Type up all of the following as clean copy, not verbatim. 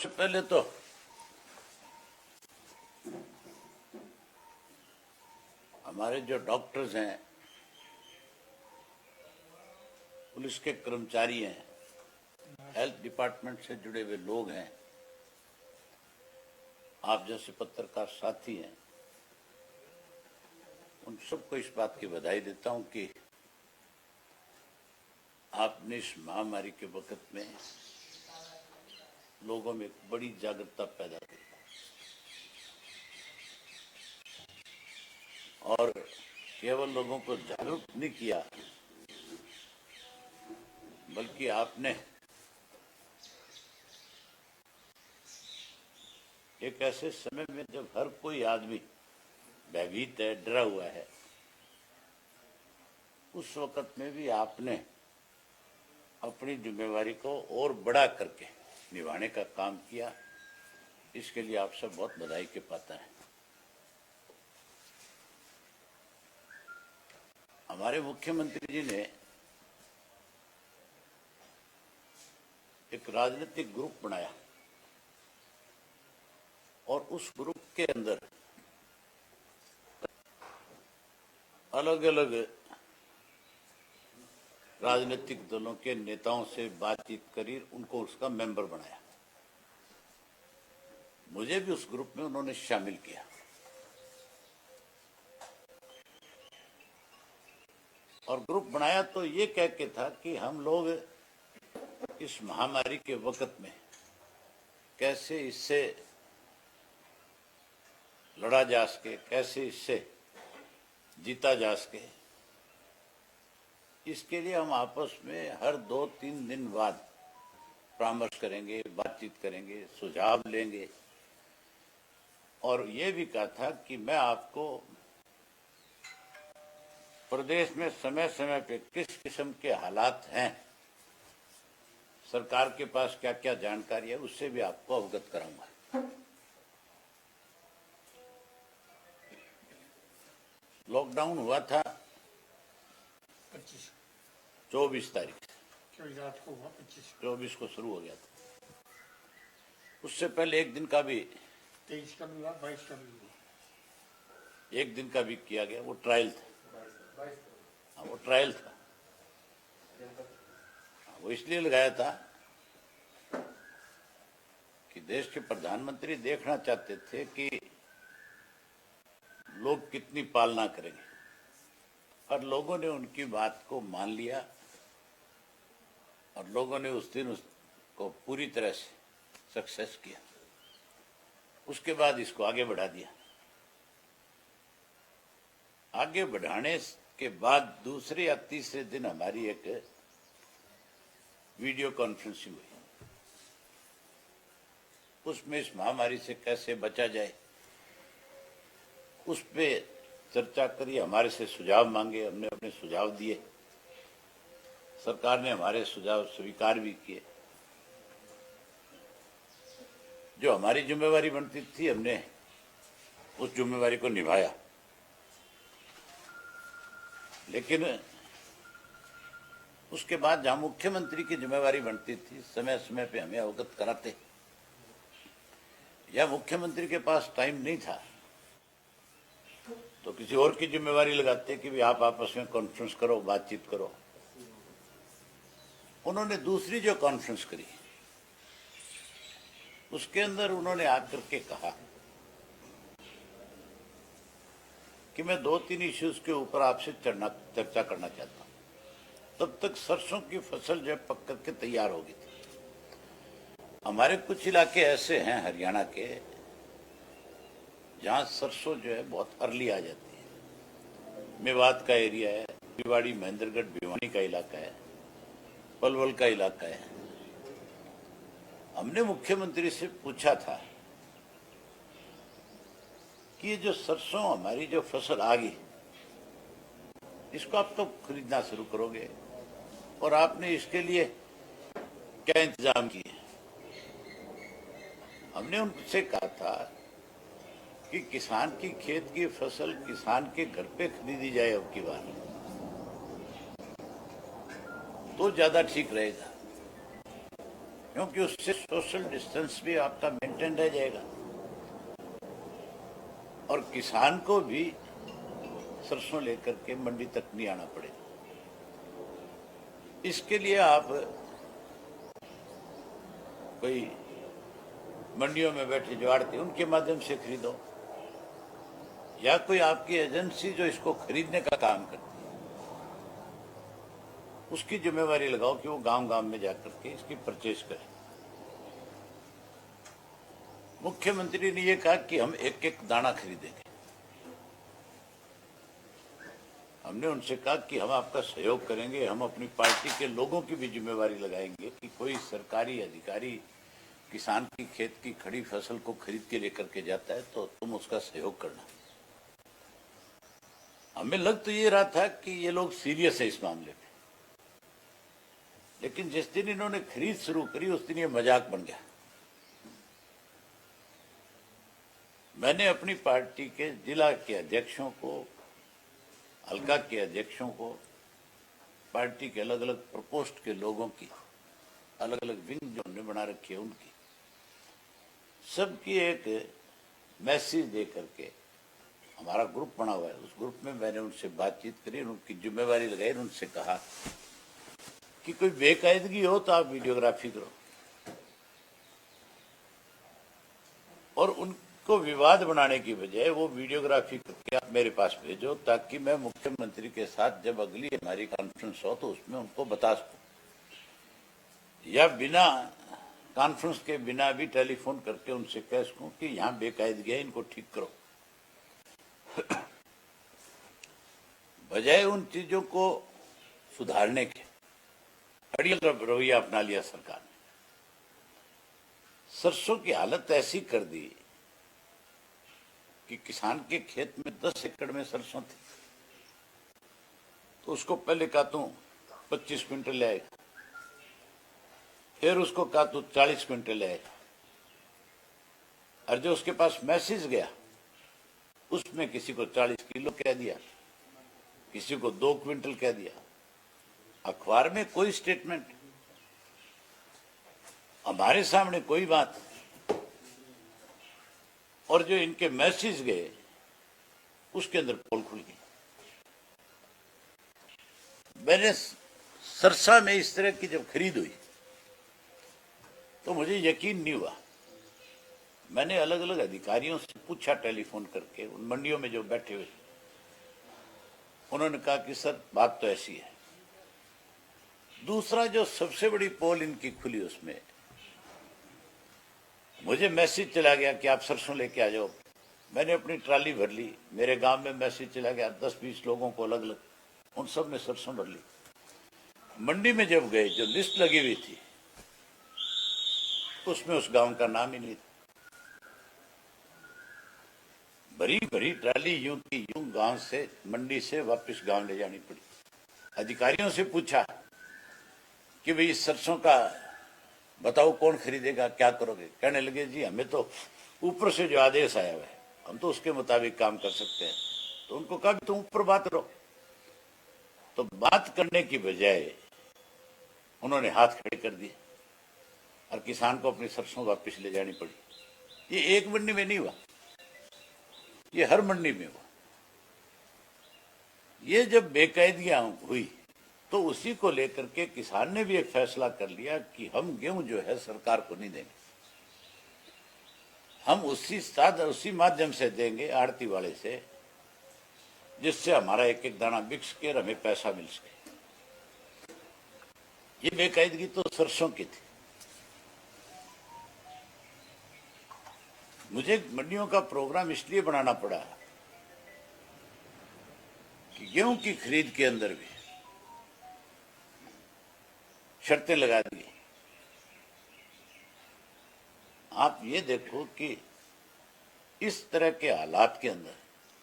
सबसे पहले तो हमारे जो डॉक्टर्स हैं, पुलिस के कर्मचारी हैं, हेल्थ डिपार्टमेंट से जुड़े हुए लोग हैं, आप जैसे पत्रकार साथी हैं, उन सबको इस बात की बधाई देता हूं कि आपने इस महामारी के वक्त में लोगों में एक बड़ी जागरूकता पैदा की और केवल लोगों को जागरूक नहीं किया, बल्कि आपने एक ऐसे समय में जब हर कोई आदमी भयभीत है, डरा हुआ है, उस वक्त में भी आपने अपनी जिम्मेवारी को और बड़ा करके निभाने का काम किया। इसके लिए आप सब बहुत बधाई के पात्र हैं। हमारे मुख्यमंत्री जी ने एक राजनीतिक ग्रुप बनाया और उस ग्रुप के अंदर अलग अलग राजनीतिक दलों के नेताओं से बातचीत करी, उनको उसका मेंबर बनाया। मुझे भी उस ग्रुप में उन्होंने शामिल किया और ग्रुप बनाया तो ये कह के था कि हम लोग इस महामारी के वक्त में कैसे इससे लड़ा जा सके, कैसे इससे जीता जा सके, इसके लिए हम आपस में हर 2-3 दिन बाद परामर्श करेंगे, बातचीत करेंगे, सुझाव लेंगे। और ये भी कहा था कि मैं आपको प्रदेश में समय समय पे किस किस्म के हालात हैं, सरकार के पास क्या क्या जानकारी है, उससे भी आपको अवगत कराऊंगा। लॉकडाउन हुआ था 24 तारीख से, 24 को शुरू हो गया था। उससे पहले एक दिन का भी, 23 का भी हुआ, 22 का भी हुआ, एक दिन का भी किया गया। वो ट्रायल था, हाँ वो ट्रायल था। वो इसलिए लगाया था कि देश के प्रधानमंत्री देखना चाहते थे कि लोग कितनी पालना करेंगे, और लोगों ने उनकी बात को मान लिया और लोगों ने उस दिन उसको पूरी तरह से सक्सेस किया। उसके बाद इसको आगे बढ़ा दिया। आगे बढ़ाने के बाद दूसरे या तीसरे दिन हमारी एक वीडियो कॉन्फ्रेंसिंग हुई। उसमें इस महामारी से कैसे बचा जाए, उस पे चर्चा करी, हमारे से सुझाव मांगे, हमने अपने सुझाव दिए, सरकार ने हमारे सुझाव स्वीकार भी किए। जो हमारी जिम्मेवारी बनती थी, हमने उस जिम्मेवारी को निभाया। लेकिन उसके बाद जहां मुख्यमंत्री की जिम्मेवारी बनती थी, समय समय पे हमें अवगत कराते, या मुख्यमंत्री के पास टाइम नहीं था तो किसी और की जिम्मेवारी लगाते कि भी आप आपस में कॉन्फ्रेंस करो, बातचीत करो। उन्होंने दूसरी जो कॉन्फ्रेंस करी, उसके अंदर उन्होंने आकर के कहा कि मैं 2-3 इश्यूज के ऊपर आपसे चर्चा करना चाहता हूं। तब तक सरसों की फसल जो पक करके तैयार हो गई थी। हमारे कुछ इलाके ऐसे हैं हरियाणा के जहां सरसों जो है बहुत अर्ली आ जाती है। मेवात का एरिया है, भिवाड़ी, महेंद्रगढ़, भिवानी का इलाका है, पलवल का इलाका है। हमने मुख्यमंत्री से पूछा था कि ये जो सरसों हमारी जो फसल आ गई, इसको आप तो खरीदना शुरू करोगे और आपने इसके लिए क्या इंतजाम किए। हमने उनसे कहा था कि किसान की खेत की फसल किसान के घर पे खरीदी जाए अब की बार, तो ज्यादा ठीक रहेगा। क्योंकि उससे सोशल डिस्टेंस भी आपका मेंटेन रह जाएगा और किसान को भी सरसों लेकर के मंडी तक नहीं आना पड़ेगा। इसके लिए आप कोई मंडियों में बैठे जो आड़ती उनके माध्यम से खरीदो, या कोई आपकी एजेंसी जो इसको खरीदने का काम करती है उसकी जिम्मेवारी लगाओ कि वो गांव गांव में जाकर के इसकी परचेज करें। मुख्यमंत्री ने यह कहा कि हम एक एक दाना खरीदेंगे। हमने उनसे कहा कि हम आपका सहयोग करेंगे, हम अपनी पार्टी के लोगों की भी जिम्मेवारी लगाएंगे कि कोई सरकारी अधिकारी किसान की खेत की खड़ी फसल को खरीद के लेकर के जाता है तो तुम उसका सहयोग करना। हमें लग तो ये रहा था कि ये लोग सीरियस है इस मामले में, लेकिन जिस दिन इन्होंने खरीद शुरू करी उस दिन ये मजाक बन गया। मैंने अपनी पार्टी के जिला के अध्यक्षों को, हल्का के अध्यक्षों को, पार्टी के अलग अलग प्रकोष्ठ के लोगों की अलग अलग विंग जो हमने बना रखी है उनकी सबकी एक मैसेज दे करके हमारा ग्रुप बना हुआ है, उस ग्रुप में मैंने उनसे बातचीत करी, उनकी जिम्मेवारी लगाई, उनसे कहा कि कोई बेकायदगी हो तो आप वीडियोग्राफी करो और उनको विवाद बनाने की बजाय वो वीडियोग्राफी करके आप मेरे पास भेजो ताकि मैं मुख्यमंत्री के साथ जब अगली हमारी कॉन्फ्रेंस हो तो उसमें उनको बता सकूं, या बिना कॉन्फ्रेंस के बिना भी टेलीफोन करके उनसे कह सकूं कि यहाँ बेकायदगी है, इनको ठीक करो। बजाय उन चीजों को सुधारने के अड़ियल रवैया अपना लिया सरकार ने। सरसों की हालत ऐसी कर दी कि किसान के खेत में 10 एकड़ में सरसों थी तो उसको पहले कहा तू 25 क्विंटल ले आएगा, फिर उसको कहा तू 40 क्विंटल ले आएगा, और जो उसके पास मैसेज गया उसमें किसी को 40 किलो कह दिया, किसी को 2 क्विंटल कह दिया। अखबार में कोई स्टेटमेंट, हमारे सामने कोई बात, और जो इनके मैसेज गए उसके अंदर पोल खुल गई। मैंने सरसा में इस तरह की जब खरीद हुई तो मुझे यकीन नहीं हुआ। मैंने अलग अलग अधिकारियों से पूछा टेलीफोन करके, उन मंडियों में जो बैठे हुए, उन्होंने कहा कि सर बात तो ऐसी है। दूसरा जो सबसे बड़ी पोल इनकी खुली उसमें मुझे मैसेज चला गया कि आप सरसों लेके आ जाओ। मैंने अपनी ट्राली भर ली, मेरे गांव में मैसेज चला गया 10-20 लोगों को अलग अलग, उन सब ने सरसों भर ली। मंडी में जब गए जो लिस्ट लगी हुई थी उसमें उस गांव का नाम ही नहीं था। भरी भरी ट्राली यूं की यूं गांव से, मंडी से वापस गांव ले जानी पड़ी। अधिकारियों से पूछा कि भाई इस सरसों का बताओ कौन खरीदेगा, क्या करोगे? कहने लगे जी हमें तो ऊपर से जो आदेश आया हुआ है हम तो उसके मुताबिक काम कर सकते हैं। तो उनको कहा तुम ऊपर बात करो, तो बात करने की बजाय उन्होंने हाथ खड़े कर दिए और किसान को अपनी सरसों वापस ले जानी पड़ी। ये एक मंडी में नहीं हुआ, ये हर मंडी में हुआ। ये जब बेकायदगियां हुई तो उसी को लेकर के किसान ने भी एक फैसला कर लिया कि हम गेहूं जो है सरकार को नहीं देंगे, हम उसी माध्यम से देंगे आड़ती वाले से, जिससे हमारा एक एक दाना बिक सके और हमें पैसा मिल सके। ये बेकायदगी तो सरसों की थी। मुझे मंडियों का प्रोग्राम इसलिए बनाना पड़ा कि गेहूं की खरीद के अंदर भी शर्तें लगा दी। आप ये देखो कि इस तरह के हालात के अंदर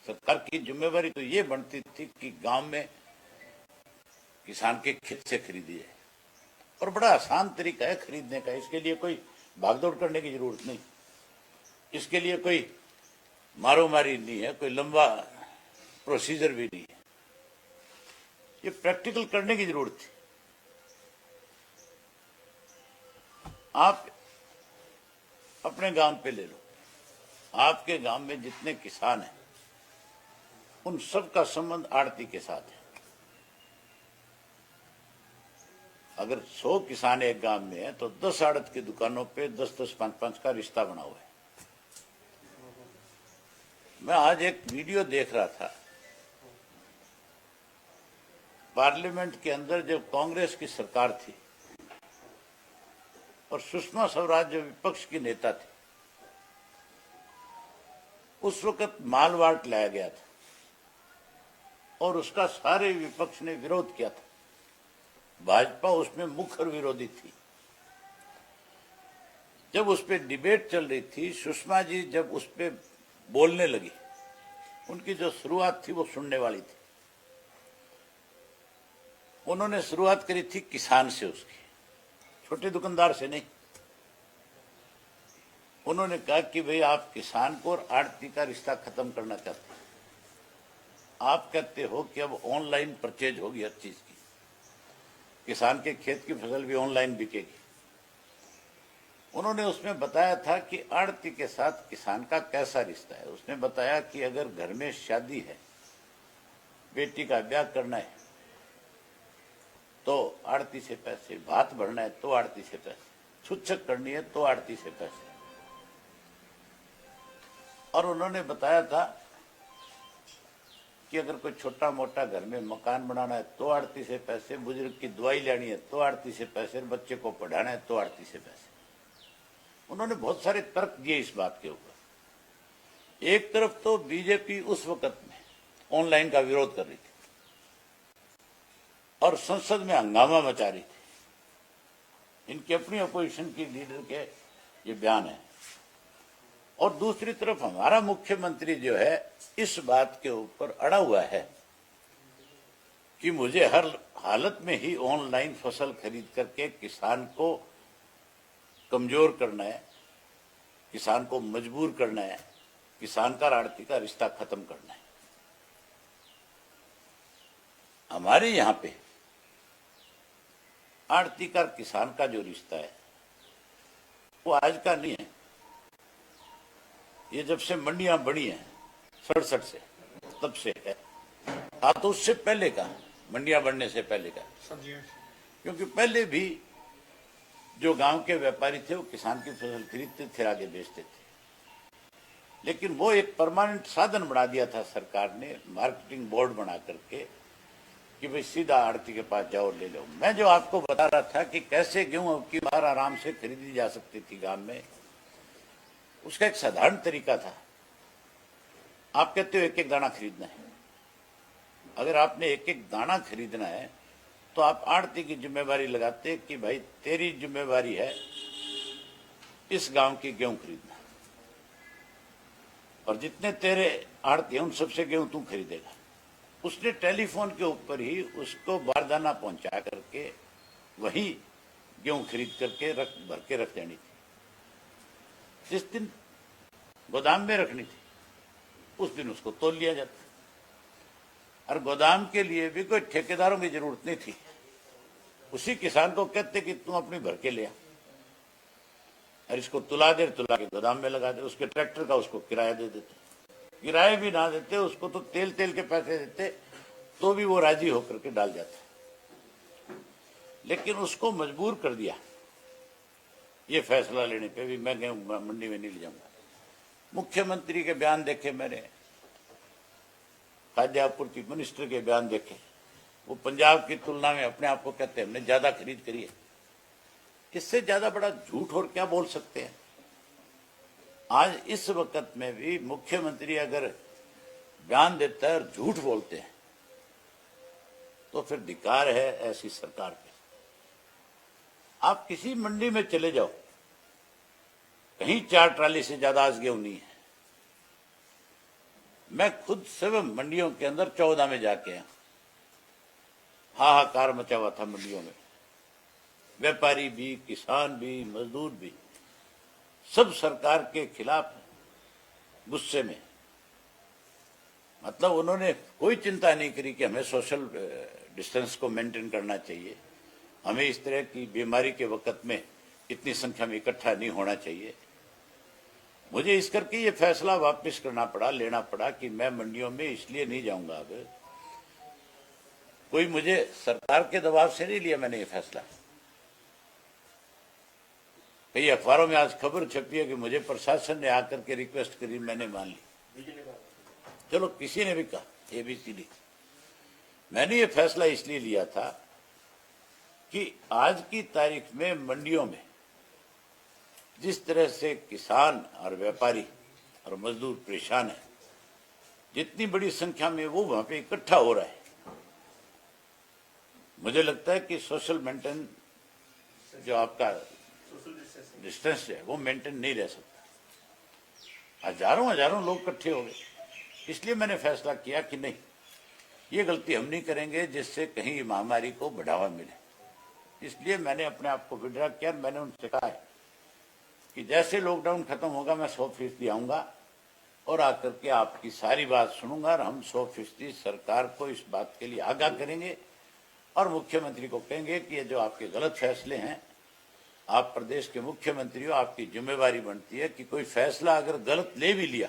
सरकार की जिम्मेवारी तो ये बनती थी कि गांव में किसान के खेत से खरीदी जाए, और बड़ा आसान तरीका है खरीदने का। इसके लिए कोई भागदौड़ करने की जरूरत नहीं, इसके लिए कोई मारोमारी नहीं है, कोई लंबा प्रोसीजर भी नहीं है। ये प्रैक्टिकल करने की जरूरत थी। आप अपने गांव पे ले लो, आपके गांव में जितने किसान हैं उन सब का संबंध आड़ती के साथ है। अगर 100 किसान एक गांव में है तो 10 आड़त की दुकानों पे 10-10, 5-5 का रिश्ता बना हुआ है। मैं आज एक वीडियो देख रहा था, पार्लियामेंट के अंदर जब कांग्रेस की सरकार थी और सुषमा स्वराज जो विपक्ष की नेता थी, उस वक्त मालवाट लाया गया था और उसका सारे विपक्ष ने विरोध किया था। भाजपा उसमें मुख्य विरोधी थी। जब उस पर डिबेट चल रही थी, सुषमा जी जब उस पर बोलने लगी, उनकी जो शुरुआत थी वो सुनने वाली थी। उन्होंने शुरुआत करी थी किसान से, उसकी छोटे दुकानदार से नहीं। उन्होंने कहा कि भाई आप किसान को और आड़ती का रिश्ता खत्म करना चाहते हैं। आप कहते हो कि अब ऑनलाइन परचेज होगी हर चीज की, किसान के खेत की फसल भी ऑनलाइन बिकेगी। उन्होंने उसमें बताया था कि आड़ती के साथ किसान का कैसा रिश्ता है। उसने बताया कि अगर घर में शादी है, बेटी का ब्याह करना है तो आड़ती से पैसे, भात भरना है तो आड़ती से पैसे, छुच्छक करनी है तो आड़ती से पैसे। और उन्होंने बताया था कि अगर कोई छोटा मोटा घर में मकान बनाना है तो आड़ती से पैसे, बुजुर्ग की दवाई लेनी है तो आड़ती से पैसे, बच्चे को पढ़ाना है तो आड़ती से पैसे। उन्होंने बहुत सारे तर्क दिए इस बात के ऊपर। एक तरफ तो बीजेपी उस वक्त में ऑनलाइन का विरोध कर रही थी और संसद में हंगामा मचा रही थी। इनकी अपनी अपोजिशन की लीडर के ये बयान है। और दूसरी तरफ हमारा मुख्यमंत्री जो है इस बात के ऊपर अड़ा हुआ है कि मुझे हर हालत में ही ऑनलाइन फसल खरीद करके किसान को कमजोर करना है, किसान को मजबूर करना है, किसान का आड़ती का रिश्ता खत्म करना है। हमारे यहां पे आड़ती का किसान का जो रिश्ता है वो आज का नहीं है। ये जब से मंडियां बनी हैं 67 से, तब से है। हाँ, तो उससे पहले का, मंडियां बनने से पहले का, क्योंकि पहले भी जो गांव के व्यापारी थे वो किसान की फसल खरीदते थे, आगे बेचते थे। लेकिन वो एक परमानेंट साधन बना दिया था सरकार ने, मार्केटिंग बोर्ड बना करके, कि भाई सीधा आड़ती के पास जाओ ले लो। मैं जो आपको बता रहा था कि कैसे गेहूं अब की बार आराम से खरीदी जा सकती थी गांव में, उसका एक साधारण तरीका था। आप कहते हो एक एक दाना खरीदना है। अगर आपने एक एक दाना खरीदना है तो आप आड़ती की जिम्मेवारी लगाते कि भाई तेरी जिम्मेवारी है इस गांव की गेहूं खरीदना, और जितने तेरे आड़ती हैं उन सबसे गेहूं तू खरीदेगा। उसने टेलीफोन के ऊपर ही उसको बारदाना पहुंचा करके वही गेहूं खरीद करके भर के रख देनी थी। जिस दिन गोदाम में रखनी थी उस दिन उसको तोल लिया जाता। और गोदाम के लिए भी कोई ठेकेदारों की जरूरत नहीं थी। उसी किसान को कहते कि तू अपनी भर के ले आ और इसको तुला के गोदाम में लगा दे। उसके ट्रैक्टर का उसको किराया दे देते। किराए भी ना देते, उसको तो तेल के पैसे देते तो भी वो राजी होकर के डाल जाता। लेकिन उसको मजबूर कर दिया ये फैसला लेने पे भी मैं गेहूं मंडी में नहीं ले जाऊंगा। मुख्यमंत्री के बयान देखे मैंने, खाद्य आपूर्ति मिनिस्टर के बयान देखे, वो पंजाब की तुलना में अपने आप को कहते हैं हमने ज्यादा खरीद करी है। इससे ज्यादा बड़ा झूठ और क्या बोल सकते हैं। आज इस वक्त में भी मुख्यमंत्री अगर बयान देता है और झूठ बोलते हैं तो फिर धिक्कार है ऐसी सरकार पे। आप किसी मंडी में चले जाओ, कहीं 4 ट्राली से ज्यादा आज गेहूं नहीं है। मैं खुद सब मंडियों के अंदर 14 में जाके आया, हाहाकार मचा हुआ था मंडियों में। व्यापारी भी, किसान भी, मजदूर भी, सब सरकार के खिलाफ गुस्से में। मतलब उन्होंने कोई चिंता नहीं करी कि हमें सोशल डिस्टेंस को मेंटेन करना चाहिए, हमें इस तरह की बीमारी के वक्त में इतनी संख्या में इकट्ठा नहीं होना चाहिए। मुझे इस करके ये फैसला वापस करना पड़ा, लेना पड़ा कि मैं मंडियों में इसलिए नहीं जाऊंगा। अब कोई मुझे सरकार के दबाव से नहीं लिया मैंने ये फैसला। कई अखबारों में आज खबर छपी है कि मुझे प्रशासन ने आकर के रिक्वेस्ट करी, मैंने मान ली। चलो किसी ने भी कहा ABCD, मैंने ये फैसला इसलिए लिया था कि आज की तारीख में मंडियों में जिस तरह से किसान और व्यापारी और मजदूर परेशान है, जितनी बड़ी संख्या में वो वहां पे इकट्ठा हो रहा है, मुझे लगता है कि सोशल मेंटेन जो आपका डिस्टेंस है वो मेंटेन नहीं रह सकता। हजारों लोग इकट्ठे हो गए। इसलिए मैंने फैसला किया कि नहीं, ये गलती हम नहीं करेंगे जिससे कहीं महामारी को बढ़ावा मिले। इसलिए मैंने अपने आप को विड्रा किया। मैंने उनसे कहा है कि जैसे लॉकडाउन खत्म होगा मैं 100% आऊंगा और आकर के आपकी सारी बात सुनूंगा और हम 100% सरकार को इस बात के लिए आगाह करेंगे और मुख्यमंत्री को कहेंगे कि ये जो आपके गलत फैसले हैं, आप प्रदेश के मुख्यमंत्री हो, आपकी जिम्मेवारी बनती है कि कोई फैसला अगर गलत ले भी लिया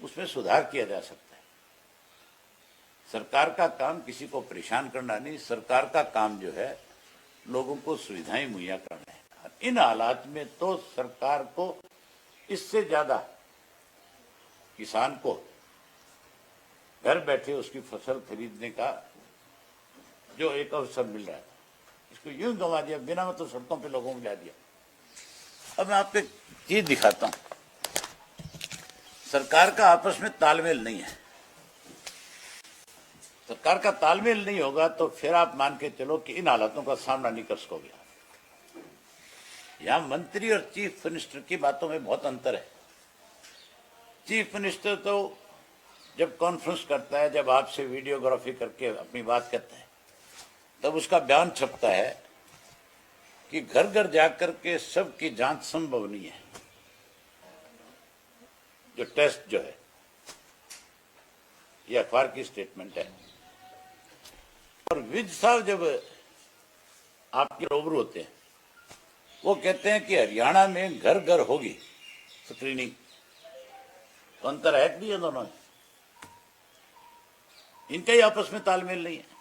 उसमें सुधार किया जा सकता है। सरकार का काम किसी को परेशान करना नहीं, सरकार का काम जो है लोगों को सुविधाएं मुहैया करना है। इन हालात में तो सरकार को इससे ज्यादा किसान को घर बैठे उसकी फसल खरीदने का जो एक अवसर मिल रहा है, इसको यूं गंवा दिया, बिना मतलब सड़कों पे लोगों को ला दिया। अब मैं आपको एक चीज दिखाता हूं। सरकार का आपस में तालमेल नहीं है। सरकार का तालमेल नहीं होगा तो फिर आप मान के चलो कि इन हालातों का सामना नहीं कर सकोगे। यहां मंत्री और चीफ मिनिस्टर की बातों में बहुत अंतर है। चीफ मिनिस्टर तो जब कॉन्फ्रेंस करता है, जब आपसे वीडियोग्राफी करके अपनी बात करता है, तब उसका बयान छपता है कि घर घर जाकर के सबकी जांच संभव नहीं है। जो टेस्ट जो है, ये अखबार की स्टेटमेंट है। और विज साहब जब आपके रूबरू होते हैं, वो कहते हैं कि हरियाणा में घर घर होगी स्क्रीनिंग। तो अंतर है कि नहीं है दोनों में? इनका ही आपस में तालमेल नहीं है।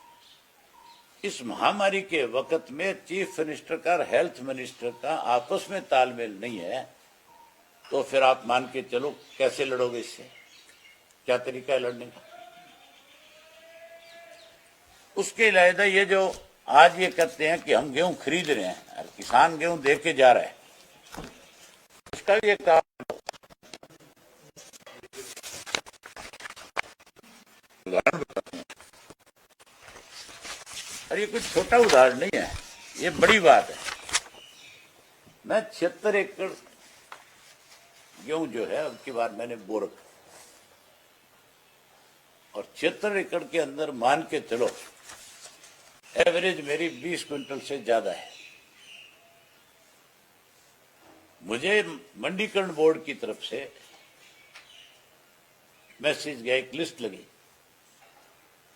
इस महामारी के वक्त में चीफ मिनिस्टर का और हेल्थ मिनिस्टर का आपस में तालमेल नहीं है, तो फिर आप मान के चलो कैसे लड़ोगे इससे? क्या तरीका है लड़ने का? उसके अलावा ये जो आज ये कहते हैं कि हम गेहूं खरीद रहे हैं और किसान गेहूं दे के जा रहा है, इसका भी एक उदाहरण बताता हूं। और ये कुछ छोटा उदाहरण नहीं है, ये बड़ी बात है। मैं 76 एकड़ गेहूं जो है उसके बाद मैंने बो रखा, और 76 एकड़ के अंदर मान के चलो एवरेज मेरी 20 क्विंटल से ज्यादा है। मुझे मंडीकरण बोर्ड की तरफ से मैसेज गया, एक लिस्ट लगी,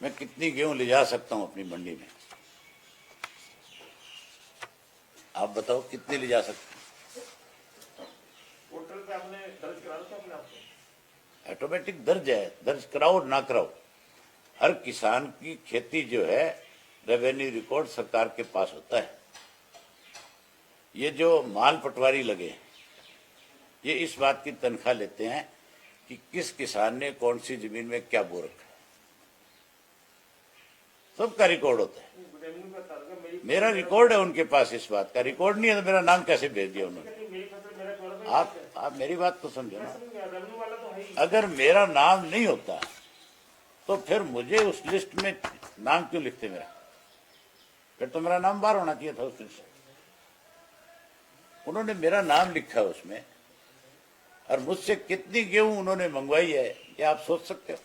मैं कितनी गेहूं ले जा सकता हूं अपनी मंडी में। आप बताओ कितने ले जा सकते हैं? पोर्टल पे आपने दर्ज करा रखा अपने आप को? ऑटोमेटिक दर्ज है, दर्ज कराओ ना कराओ, हर किसान की खेती जो है रेवेन्यू रिकॉर्ड सरकार के पास होता है। ये जो माल पटवारी लगे, ये इस बात की तनख्वाह लेते हैं कि किस किसान ने कौन सी जमीन में क्या बो रखा है, सबका रिकॉर्ड होता है। मेरा रिकॉर्ड है उनके पास, इस बात का रिकॉर्ड नहीं है तो मेरा नाम कैसे भेज दिया उन्होंने? आप मेरी बात तो समझो ना। अगर मेरा नाम नहीं होता तो फिर मुझे उस लिस्ट में नाम क्यों लिखते मेरा? फिर तो मेरा नाम बाहर होना चाहिए था उस लिस्ट से। उन्होंने मेरा नाम लिखा है उसमें, और मुझसे कितनी गेहूं उन्होंने मंगवाई है ये आप सोच सकते हो।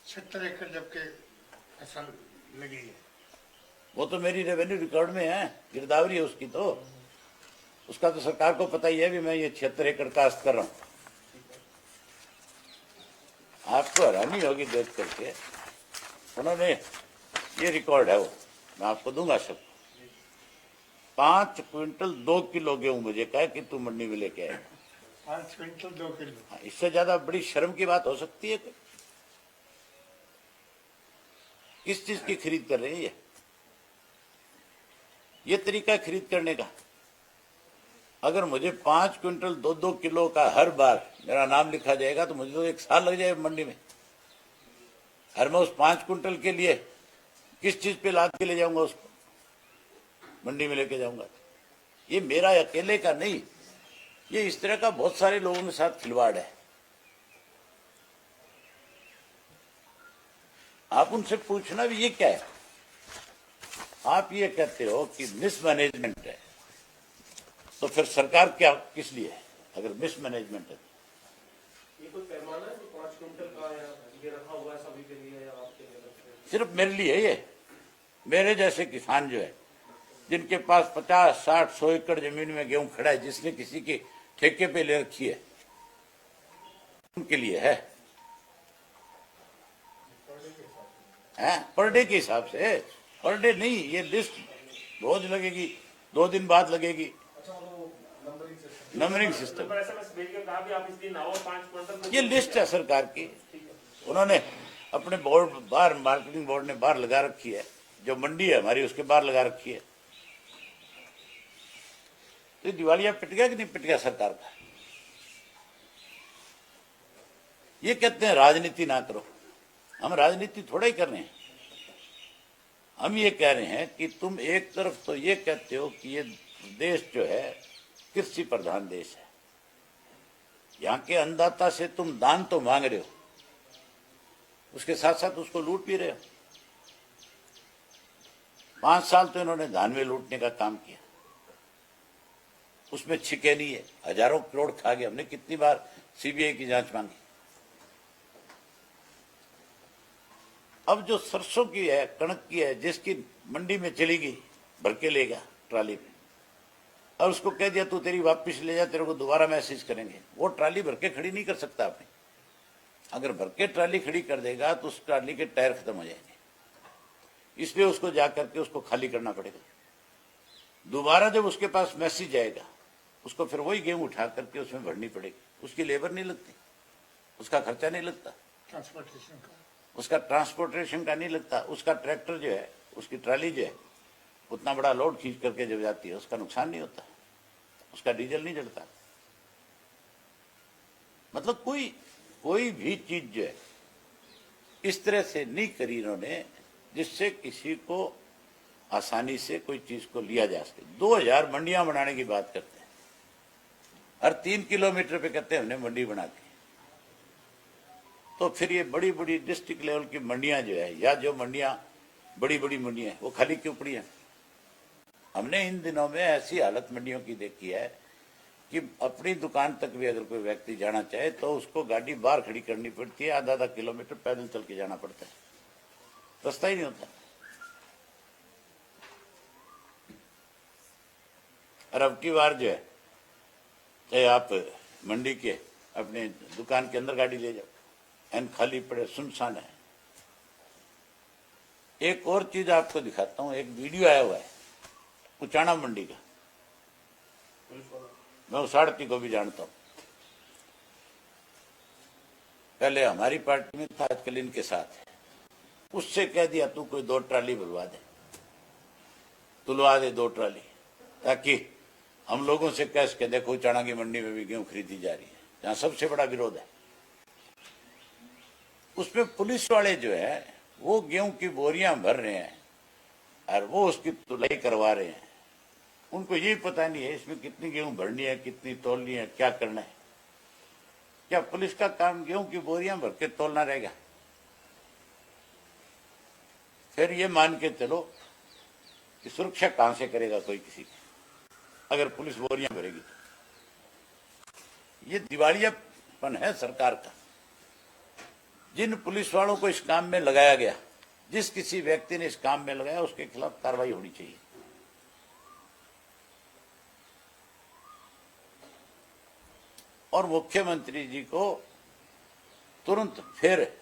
76 एकड़ जबकि फसल लगी है, वो तो मेरी रेवेन्यू रिकॉर्ड में है, गिरदावरी है उसकी। तो उसका तो सरकार को पता ही है भी मैं ये 76 एकड़ काश्त कर रहा हूं। आपको हैरानी होगी देख करके, उन्होंने ये रिकॉर्ड है, वो मैं आपको दूंगा सब। 5 क्विंटल 2 किलो गेहूं मुझे कहे कि तू मंडी में लेके आए। 5 क्विंटल 2 किलो। हाँ, इससे ज्यादा बड़ी शर्म की बात हो सकती है कोई? किस चीज की खरीद कर रहे हैं ये तरीका है खरीद करने का। अगर मुझे 5 क्विंटल 2-2 किलो का हर बार मेरा नाम लिखा जाएगा तो मुझे तो 1 साल लग जाएगा मंडी में। और मैं उस 5 क्विंटल के लिए किस चीज पे लाद के ले जाऊंगा, उसको मंडी में लेके जाऊंगा। ये मेरा अकेले का नहीं, ये इस तरह का बहुत सारे लोगों के साथ खिलवाड़ है। आप उनसे पूछना भी ये क्या है। आप ये कहते हो कि मिसमैनेजमेंट है, तो फिर सरकार क्या किस लिए है अगर मिसमैनेजमेंट है? ये कोई पैमाना है जो 5 क्विंटल का या ये रखा हुआ है सभी के लिए या आपके लिए? सिर्फ मेरे लिए है ये। मेरे जैसे किसान जो है, जिनके पास 50, 60, 100 एकड़ जमीन में गेहूं खड़ा है, जिसने किसी के ठेके पे ले रखी है, उनके लिए है। पर डे के हिसाब से। पर डे नहीं, ये लिस्ट रोज लगेगी, 2 दिन बाद लगेगी। अच्छा, वो नंबरिंग सिस्टम। नंबर SMS भेज के कहा भी आप इस दिन आओ 5 क्विंटल। ये लिस्ट है सरकार की, उन्होंने अपने बोर्ड बाहर, मार्केटिंग बोर्ड ने बाहर लगा रखी है, जो मंडी है हमारी उसके बाहर लगा रखी है। तो दिवालिया पिट गया कि नहीं पिट गया सरकार का? ये कहते हैं राजनीति ना करो। हम राजनीति थोड़ा ही कर रहे हैं। हम ये कह रहे हैं कि तुम एक तरफ तो ये कहते हो कि ये देश जो है कृषि प्रधान देश है, यहाँ के अन्नदाता से तुम दान तो मांग रहे हो, उसके साथ साथ उसको लूट भी रहे हो। 5 साल तो इन्होंने धान में लूटने का काम किया, उसमें छिके नहीं है, हजारों करोड़ खा गए। हमने कितनी बार सीबीआई की जांच मांगी। अब जो सरसों की है, कणक की है, जिसकी मंडी में चली गई, भर के ले गया ट्राली में, और उसको कह दिया तू तेरी वापिस ले जा, तेरे को दोबारा मैसेज करेंगे। वो ट्राली भर के खड़ी नहीं कर सकता आपने। अगर भर के ट्राली खड़ी कर देगा तो उस ट्राली के टायर खत्म हो जाएंगे, इसलिए उसको जाकर के उसको खाली करना पड़ेगा। दोबारा जब उसके पास मैसेज आएगा, उसको फिर वही गेहूं उठा करके उसमें भरनी पड़ेगी। उसकी लेबर नहीं लगती, उसका खर्चा नहीं लगता, उसका ट्रांसपोर्टेशन का नहीं लगता, उसका ट्रैक्टर जो है, उसकी ट्राली जो है, उतना बड़ा लोड खींच करके जब जाती है उसका नुकसान नहीं होता, उसका डीजल नहीं जलता। मतलब कोई भी चीज जो है इस तरह से नहीं करी इन्होंने जिससे किसी को आसानी से कोई चीज को लिया जा सके। 2000 मंडियां बनाने की बात करते हैं, हर 3 किलोमीटर पे कहते हैं हमने मंडी बना दी। तो फिर ये बड़ी बड़ी डिस्ट्रिक्ट लेवल की मंडियां जो है, या जो मंडियां बड़ी बड़ी मंडियां वो खाली क्यों पड़ी है? हमने इन दिनों में ऐसी हालत मंडियों की देखी है कि अपनी दुकान तक भी अगर कोई व्यक्ति जाना चाहे तो उसको गाड़ी बाहर खड़ी करनी पड़ती है, आधा किलोमीटर पैदल चल के जाना पड़ता है, रास्ता ही नहीं होता। और अब की बार जो है, चाहे आप मंडी के अपने दुकान के अंदर गाड़ी ले जाओ, एन खाली पड़े, सुनसान है। एक और चीज आपको दिखाता हूं, एक वीडियो आया हुआ है कुचाना मंडी का। मैं उस आड़ती को भी जानता हूं, पहले हमारी पार्टी में था, आजकल इनके साथ है। उससे कह दिया तू कोई 2 ट्राली बुलवा दे, तुलवा दे 2 ट्राली, ताकि हम लोगों से कह सके देखो चना की मंडी में भी गेहूं खरीदी जा रही है, जहां सबसे बड़ा विरोध है। उसमें पुलिस वाले जो है वो गेहूं की बोरियां भर रहे हैं और वो उसकी तुलाई करवा रहे हैं। उनको यही पता नहीं है इसमें कितनी गेहूं भरनी है, कितनी तोलनी है, क्या करना है। क्या पुलिस का काम गेहूं की बोरियां भर के तोलना रहेगा? फिर ये मान के चलो कि सुरक्षा कहां से करेगा कोई किसी की, अगर पुलिस बोरियां भरेगी तो। ये दिवालियापन है सरकार का। जिन पुलिस वालों को इस काम में लगाया गया, जिस किसी व्यक्ति ने इस काम में लगाया, उसके खिलाफ कार्रवाई होनी चाहिए। और मुख्यमंत्री जी को तुरंत फिर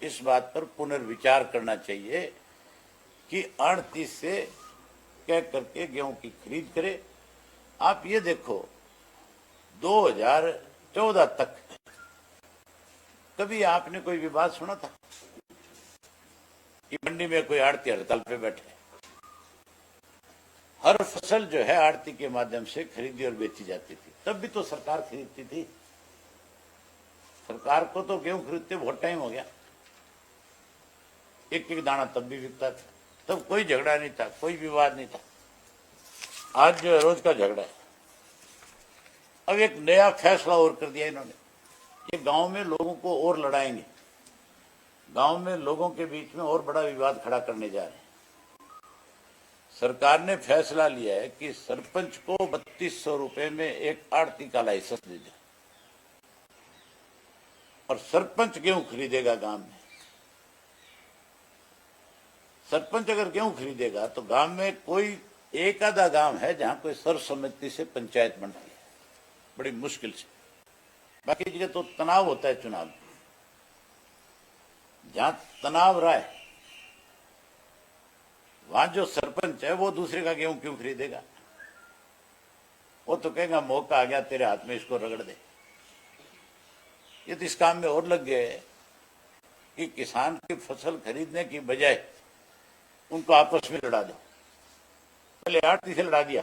इस बात पर पुनर्विचार करना चाहिए कि 38 से कह करके गेहूं की खरीद करे। आप ये देखो 2014 तक कभी आपने कोई विवाद सुना था कि मंडी में कोई आड़ती हड़ताल पे बैठे? हर फसल जो है आड़ती के माध्यम से खरीदी और बेची जाती थी। तब भी तो सरकार खरीदती थी। सरकार को तो गेहूं खरीदते बहुत टाइम हो गया। एक एक दाना तब भी बिकता था। तब कोई झगड़ा नहीं था, कोई विवाद नहीं था। आज जो रोज का झगड़ा है। अब एक नया फैसला और कर दिया इन्होंने, ये गांव में लोगों को और लड़ाएंगे, गांव में लोगों के बीच में और बड़ा विवाद खड़ा करने जा रहे हैं। सरकार ने फैसला लिया है कि सरपंच को 3200 रुपए में एक आड़ती का लाइसेंस दे दे और सरपंच गेहूं खरीदेगा गांव में। सरपंच अगर गेहूं खरीदेगा तो गांव में कोई एक आधा गांव है जहां कोई सर्वसम्मति से पंचायत बनती है, बड़ी मुश्किल से। बाकी जगह तो तनाव होता है चुनाव में। जहां तनाव रहा है वहां जो सरपंच है वो दूसरे का गेहूं क्यों खरीदेगा? वो तो कहेगा मौका आ गया तेरे हाथ में, इसको रगड़ दे। ये तो इस काम में और लग गए कि किसान की फसल खरीदने की बजाय उनको आपस में लड़ा दो। पहले आड़ती से लड़ा दिया,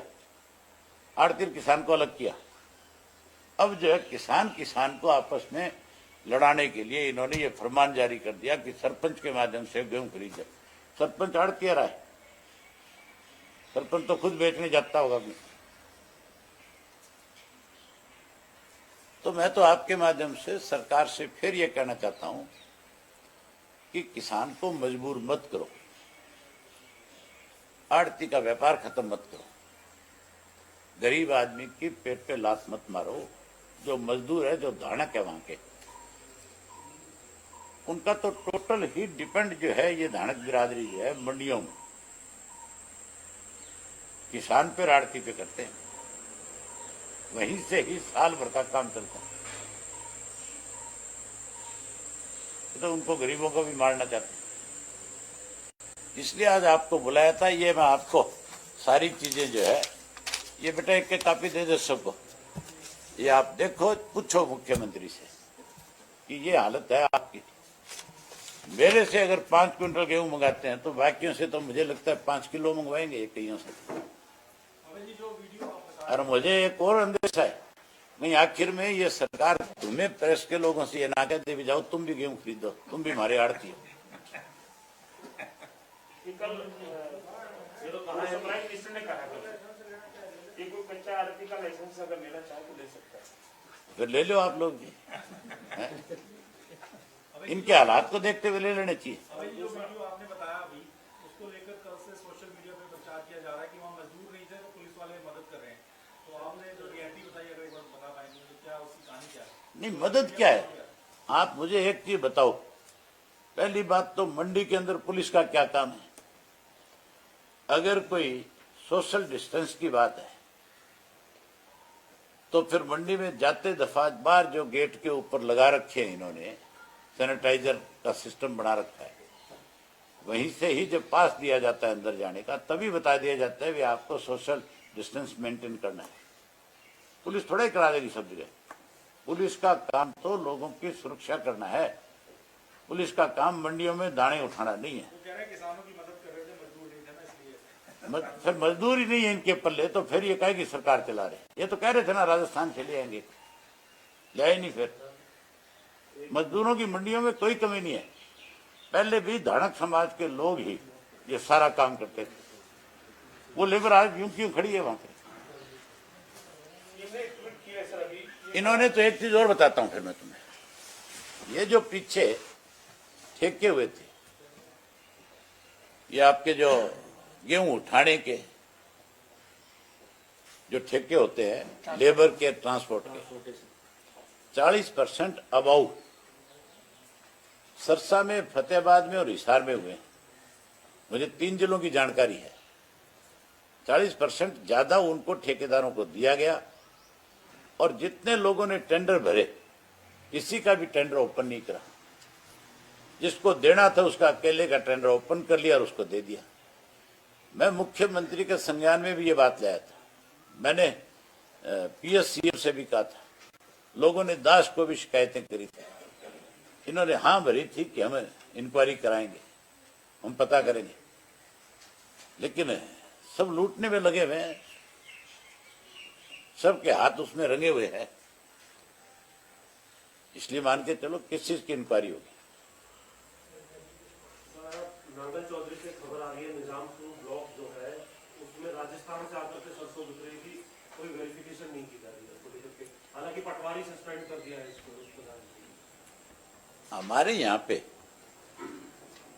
आड़ती किसान को अलग किया। अब जो है किसान को आपस में लड़ाने के लिए इन्होंने ये फरमान जारी कर दिया कि सरपंच के माध्यम से गेहूं खरीद जाए। सरपंच आड़ती रहा है, सरपंच तो खुद बेचने जाता होगा अपने। तो मैं तो आपके माध्यम से सरकार से फिर ये कहना चाहता हूं कि किसान को मजबूर मत करो, आड़ती का व्यापार खत्म मत करो, गरीब आदमी की पेट पे लात मत मारो। जो मजदूर है, जो धानक है वहां के, उनका तो टोटल ही डिपेंड जो है ये धानक बिरादरी जो है मंडियों में किसान पे आड़ती पे करते हैं, वहीं से ही साल भर का काम चलता है। तो उनको गरीबों को भी मारना चाहते हैं। इसलिए आज आपको बुलाया था। ये मैं आपको सारी चीजें जो है ये बेटा एक कापी दे दे सबको, ये आप देखो, पूछो मुख्यमंत्री से कि ये हालत है आपकी। मेरे से अगर 5 क्विंटल गेहूं मंगाते हैं तो बाकियों से तो मुझे लगता है 5 किलो मंगवाएंगे कईयों से। और मुझे एक और अंदेशा है, नहीं आखिर में ये सरकार तुम्हें प्रेस के लोगों से ये ना कह दे भी जाओ तुम भी गेहूं खरीदो, तुम भी हमारे आड़ती हो। कल ये तो कहा है प्राइम मिनिस्टर ने कहा कि कोई कच्चा आड़ती का लाइसेंस अगर लेना चाहे तो ले सकता है। फिर ले लो आप लोग भी, इनके हालात को देखते हुए ले लेने चाहिए। जो वीडियो आपने बताया अभी, उसको लेकर कल से सोशल मीडिया पे प्रचार किया जा रहा है कि वहाँ मजदूर नहीं थे तो पुलिस वाले मदद कर रहे हैं। तो आपने जो रियलिटी बताई, अगर एक बार बता पाएंगे तो क्या उसकी कहानी क्या है? नहीं, मदद क्या है? आप मुझे एक चीज बताओ। पहली बात तो मंडी के अंदर पुलिस का क्या काम है? अगर कोई सोशल डिस्टेंस की बात है तो फिर मंडी में जाते दफा बार जो गेट के ऊपर लगा रखे हैं इन्होंने, सैनिटाइजर का सिस्टम बना रखा है, वहीं से ही जब पास दिया जाता है अंदर जाने का तभी बता दिया जाता है कि आपको सोशल डिस्टेंस मेंटेन करना है। पुलिस थोड़ा ही करा देगी सब जगह। पुलिस का काम तो लोगों की सुरक्षा करना है। पुलिस का काम मंडियों में दाने उठाना नहीं है। वो कह रहे हैं किसानों की मदद कर रहे थे, मजदूर नहीं थे ना, इसलिए। फिर मजदूरी नहीं है इनके पल्ले तो फिर ये कहेगी सरकार चला रहे। ये तो कह रहे थे ना राजस्थान चले आएंगे, ले आए नहीं। फिर मजदूरों की मंडियों में कोई कमी नहीं है। पहले भी धानक समाज के लोग ही ये सारा काम करते थे। वो लेबर आज यूं क्यों खड़ी है वहां पे? इन्होंने तो एक चीज और बताता हूं फिर मैं तुम्हें। ये जो पीछे ठेके हुए थे, ये आपके जो गेहूं उठाने के जो ठेके होते हैं लेबर के, ट्रांसपोर्ट के, 40% अबाउ सरसा में, फतेहाबाद में और हिसार में हुए। मुझे 3 जिलों की जानकारी है। 40% ज्यादा उनको ठेकेदारों को दिया गया और जितने लोगों ने टेंडर भरे किसी का भी टेंडर ओपन नहीं करा। जिसको देना था उसका अकेले का टेंडर ओपन कर लिया और उसको दे दिया। मैं मुख्यमंत्री के संज्ञान में भी ये बात लाया था। मैंने पीएससीएम से भी कहा था, लोगों ने दास को भी शिकायतें करी थी, इन्होंने हाँ भरी थी कि हम इंक्वायरी कराएंगे, हम पता करेंगे, लेकिन सब लूटने में लगे हुए हैं, सबके हाथ उसमें रंगे हुए हैं। इसलिए मान के चलो किस चीज की इंक्वायरी होगी। नांगल चौधरी से खबर आ रही है, निजामपुर ब्लॉक जो है उसमें राजस्थान से आकर के सरसों बिक्री की कोई वेरिफिकेशन नहीं की जा रही है उसको लेकर के, हालांकि पटवारी सस्पेंड कर दिया है इसको। हमारे यहाँ पे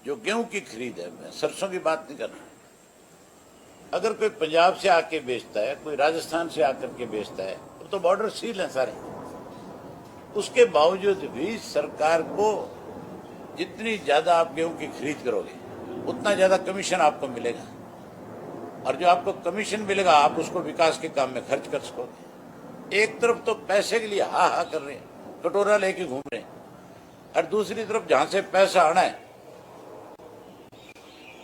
जो गेहूं की खरीद है, मैं सरसों की बात नहीं कर रहा, अगर कोई पंजाब से आके बेचता है, कोई राजस्थान से आकर के बेचता है, तो बॉर्डर सील है सारे। उसके बावजूद भी सरकार को जितनी ज्यादा आप गेहूं की खरीद करोगे उतना ज्यादा कमीशन आपको मिलेगा, और जो आपको कमीशन मिलेगा आप उसको विकास के काम में खर्च कर सकोगे। एक तरफ तो पैसे के लिए हा हा कर रहे हैं, कटोरा लेके घूम रहे हैं, और दूसरी तरफ जहां से पैसा आना है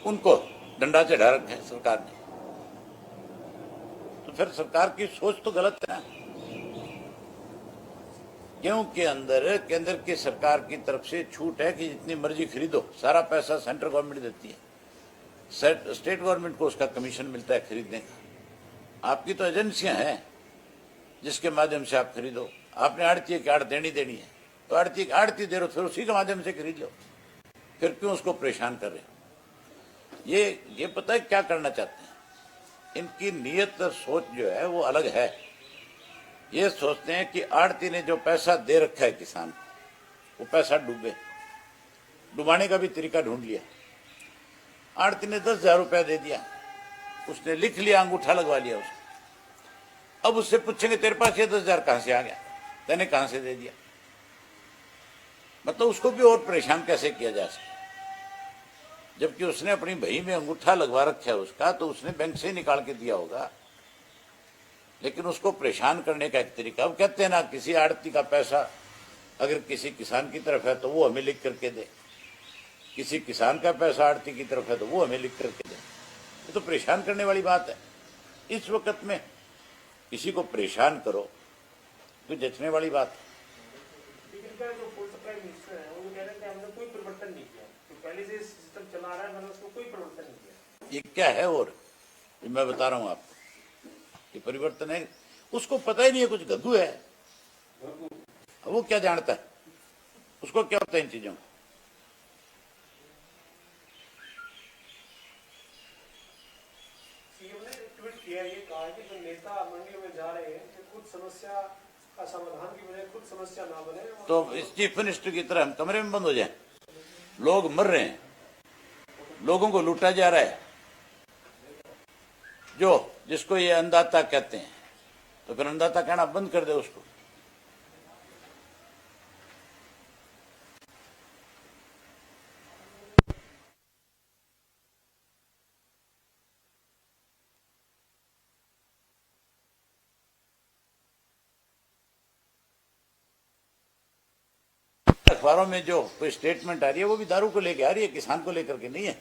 उनको डंडा चढ़ा रखा है सरकार ने। तो फिर सरकार की सोच तो गलत है ना। गेहूं के अंदर केंद्र की सरकार की तरफ से छूट है कि जितनी मर्जी खरीदो, सारा पैसा सेंट्रल गवर्नमेंट देती है, स्टेट गवर्नमेंट को उसका कमीशन मिलता है खरीदने का। आपकी तो एजेंसियां हैं जिसके माध्यम से आप खरीदो। आपने आड़ती की आड़ देनी है, तो आड़ती दे रहे हो, फिर उसी के माध्यम से खरीद लो, फिर क्यों उसको परेशान कर रहे हो। ये पता है क्या करना चाहते हैं, इनकी नीयत और सोच जो है वो अलग है। ये सोचते हैं कि आड़ती ने जो पैसा दे रखा है किसान को, वो पैसा डूबे, डुबाने का भी तरीका ढूंढ लिया। आड़ती ने 10,000 रुपया दे दिया, उसने लिख लिया, अंगूठा लगवा लिया उसको। अब उससे पूछेंगे तेरे पास ये 10,000 कहां से आ गया, तैने कहां से दे दिया। मतलब उसको भी और परेशान कैसे किया जा सके, जबकि उसने अपनी भई में अंगूठा लगवा रखा है उसका, तो उसने बैंक से निकाल के दिया होगा। लेकिन उसको परेशान करने का एक तरीका, अब कहते हैं ना किसी आड़ती का पैसा अगर किसी किसान की तरफ है तो वो हमें लिख करके दे, किसी किसान का पैसा आड़ती की तरफ है तो वो हमें लिख करके दे। ये तो परेशान करने वाली बात है। इस वक्त में किसी को परेशान करो तो जचने वाली बात है। जो फूड सप्लाई मिनिस्टर है वो कह रहे हैं कि हमने कोई परिवर्तन नहीं किया, तो पहले से सिस्टम चला रहा है, मैंने उसको कोई परिवर्तन नहीं किया। ये क्या है, और मैं बता रहा हूं आपको, ये परिवर्तन है, उसको पता ही नहीं है, कुछ गद्दू है, वो क्या जानता है, उसको क्या होता है इन चीजों। सीएम ने ट्वीट किया, ये कहा कि जो नेता मंडी में जा रहे हैं खुद समस्या का समाधान की बजाय खुद समस्या ना बने। तो इस चीफ मिनिस्टर की तरह हम कमरे में बंद हो जाएं, लोग मर रहे हैं, लोगों को लूटा जा रहा है, जो जिसको ये अन्नदाता कहते हैं, तो फिर अन्नदाता कहना बंद कर दे उसको। अखबारों में जो कोई स्टेटमेंट आ रही है वो भी दारू को लेकर आ रही है, किसान को लेकर के नहीं है।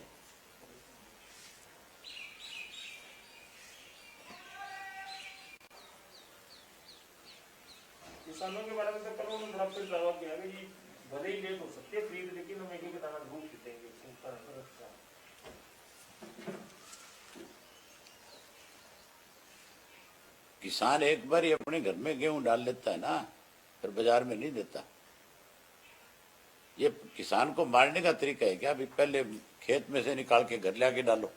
किसानों के बारे में तो कल उन्होंने तरफ से दावा किया कि भले ही लेट हो सकती है खरीद, लेकिन हम एक दाना जरूर खरीदेंगे। किसान एक बार ही अपने घर में गेहूं डाल लेता है ना, फिर बाजार में नहीं देता। ये किसान को मारने का तरीका है क्या, अभी पहले खेत में से निकाल के घर ले आके डालो।